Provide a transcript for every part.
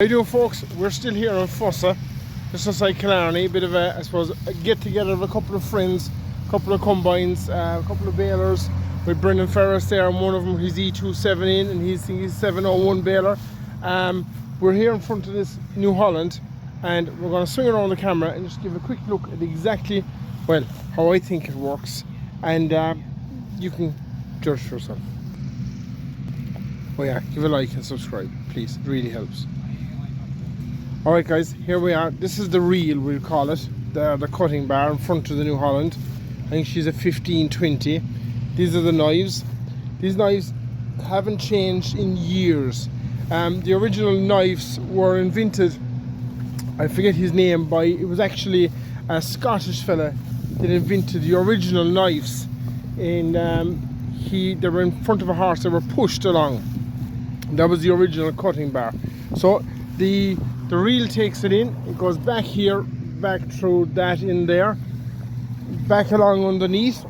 How you doing, folks? We're still here in Fossa, just outside Killarney. A bit of a, I suppose, a get together of a couple of friends, a couple of combines, a couple of balers. With Brendan Ferris there, and one of them, he's E270 and he's 701 baler. We're here in front of this New Holland, and we're going to swing around the camera and just give a quick look at exactly, well, how I think it works, and you can judge for yourself. Oh yeah, give a like and subscribe, please. It really helps. Alright guys, here we are. This is the reel, we'll call it, the cutting bar in front of the New Holland. I think she's a 1520. These are the knives. These knives haven't changed in years. The original knives were invented, I forget his name, by, it was actually a Scottish fella that invented the original knives. And they were in front of a horse, they were pushed along. That was the original cutting bar. So the reel takes it in, it goes back here, back through that in there, back along underneath,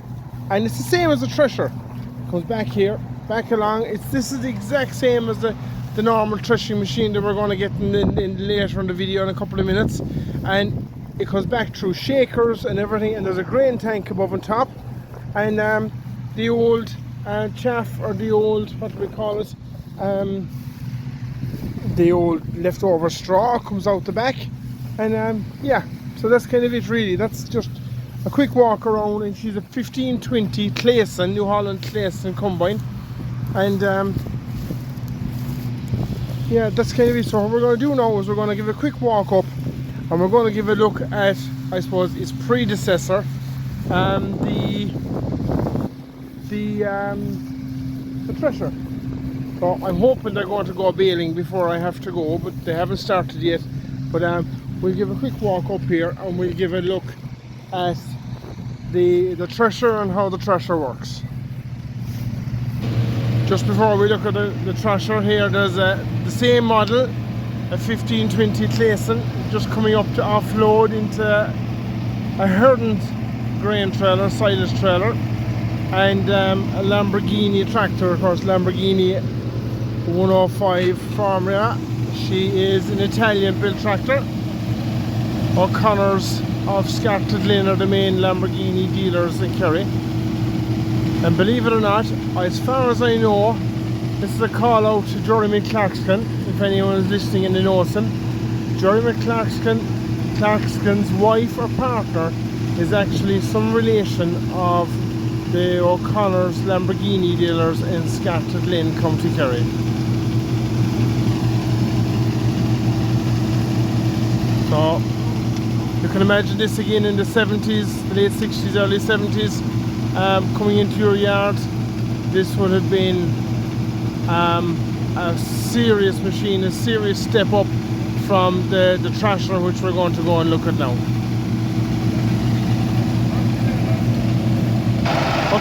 and it's the same as the thresher. It comes back here, back along. This is the exact same as the normal threshing machine that we're going to get in later in the video in a couple of minutes, and it comes back through shakers and everything, and there's a grain tank above and top, and the old chaff, or the old, what do we call it, the old leftover straw comes out the back, and yeah, so that's kind of it really. That's just a quick walk around, and she's a 1520 Clayson, New Holland Clayson combine, and yeah, that's kind of it. So what we're going to do now is we're going to give a quick walk up, and we're going to give a look at, I suppose, its predecessor, the thresher. So I'm hoping they're going to go baling before I have to go, but they haven't started yet. But we'll give a quick walk up here, and we'll give a look at the thresher and how the thresher works. Just before we look at the thresher here, there's the same model, a 1520 Clayson, just coming up to offload into a Herdant grain trailer, silage trailer, and a Lamborghini tractor, of course, Lamborghini 105 Formula. She is an Italian built tractor. O'Connor's of Scartedlin are the main Lamborghini dealers in Kerry. And believe it or not, as far as I know, this is a call out to Jeremy Clarkston, if anyone is listening and knows him. Jeremy Clarkston's wife or partner is actually some relation of the O'Connor's Lamborghini dealers in Scartedlin, County Kerry. So you can imagine this again in the 70s, the late 60s, early 70s, coming into your yard. This would have been a serious machine, a serious step up from the thrasher, which we're going to go and look at now.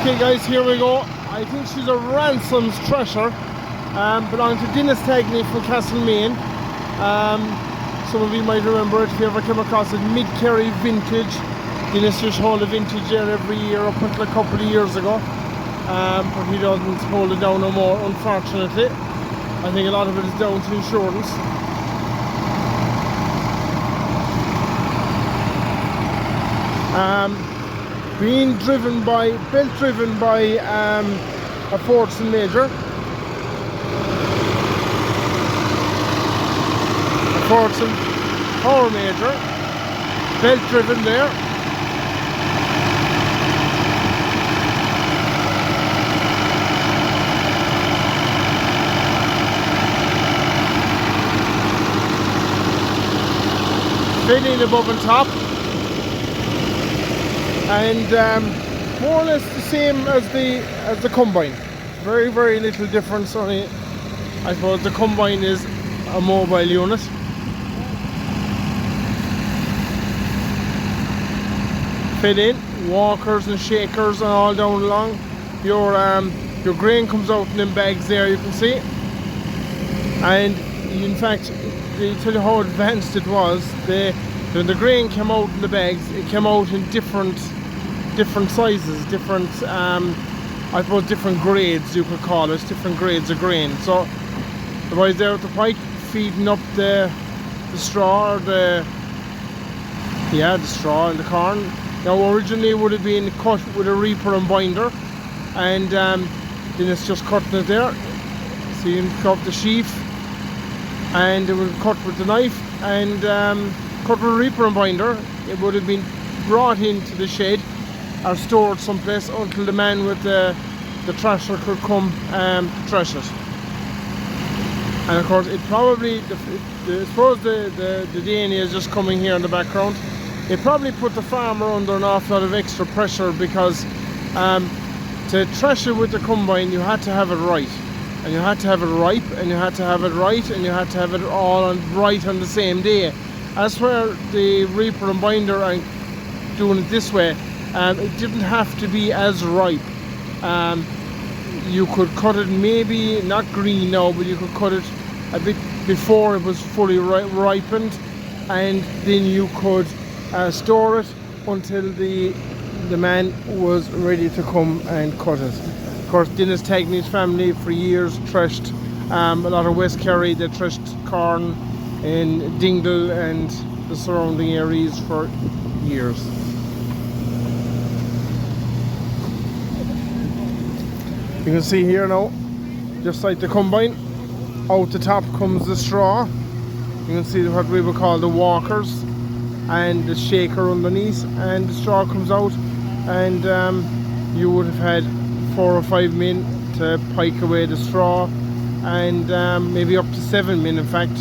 Okay guys, here we go. I think she's a Ransome's thresher, belonging to Dennis Tagney from Castlemaine. Some of you might remember it if you ever came across it. Mid-Kerry vintage. Dennis used to hold a vintage there every year up until a couple of years ago, but he doesn't hold it down no more, unfortunately. I think a lot of it is down to insurance. Being driven by, belt driven by a Fordson Major. Fordson Power Major, belt driven there. Filling above and top, and more or less the same as the combine. Very, very little difference. Only I suppose the combine is a mobile unit. Fit in walkers and shakers and all down along. Your grain comes out in them bags there, you can see, and in fact, to tell you how advanced it was, when the grain came out in the bags, it came out in different sizes, different I suppose different grades, you could call it, different grades of grain. So the boys there at the pike feeding up the straw, or the straw and the corn. Now originally it would have been cut with a reaper and binder, and then it's just cutting it there. So you can cut the sheaf, and it would cut with the knife and cut with a reaper and binder. It would have been brought into the shed or stored someplace until the man with the thresher could come to thresh it. And of course, it probably, I suppose the DNA is just coming here in the background. It probably put the farmer under an awful lot of extra pressure, because to thresh it with the combine, you had to have it right. And you had to have it ripe, and you had to have it right, and you had to have it all right on the same day. That's where the reaper and binder and doing it this way, it didn't have to be as ripe. You could cut it maybe not green now, but you could cut it a bit before it was fully ripened, and then you could store it until the man was ready to come and cut it. Of course, Dennis Tagney's family for years threshed a lot of West Kerry. They threshed corn in Dingle and the surrounding areas for years. You can see here now, just like the combine, out the top comes the straw. You can see what we would call the walkers, and the shaker underneath, and the straw comes out, and you would have had 4 or 5 men to pike away the straw, and maybe up to 7 men in fact.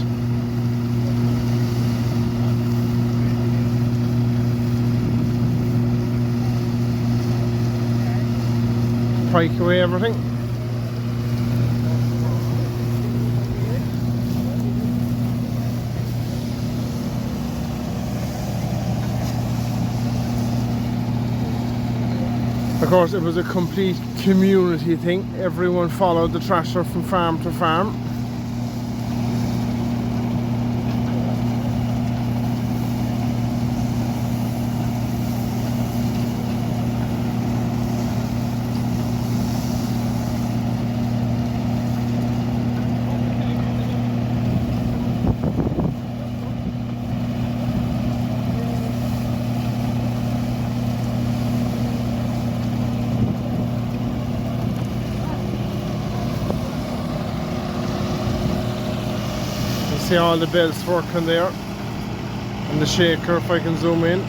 Pike away everything. Of course, it was a complete community thing. Everyone followed the thresher from farm to farm. See all the belts working there, and the shaker, if I can zoom in.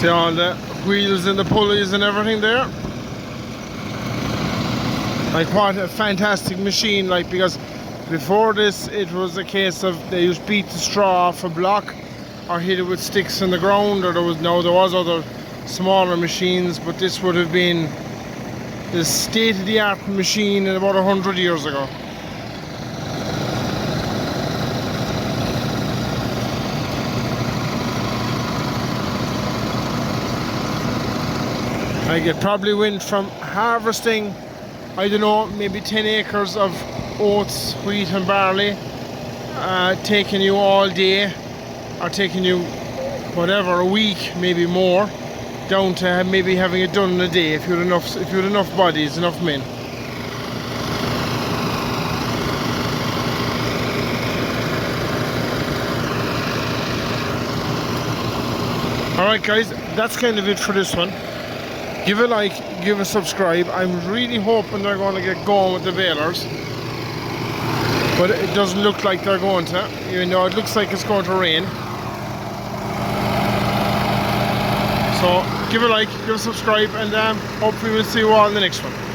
See all the wheels and the pulleys and everything there. Like, what a fantastic machine, like, because before this it was a case of they used beat the straw off a block or hit it with sticks in the ground, or there was other smaller machines, but this would have been the state-of-the-art machine in about 100 years ago. Like, it probably went from harvesting, I don't know, maybe 10 acres of oats, wheat and barley, taking you all day, or taking you whatever, a week, maybe more, down to maybe having it done in a day if you had enough bodies, enough men. Alright guys, that's kind of it for this one. Give a like, give a subscribe. I'm really hoping they're going to get going with the balers, but it doesn't look like they're going to. You know, it looks like it's going to rain. So So give a like, give a subscribe, and hopefully we'll see you all in the next one.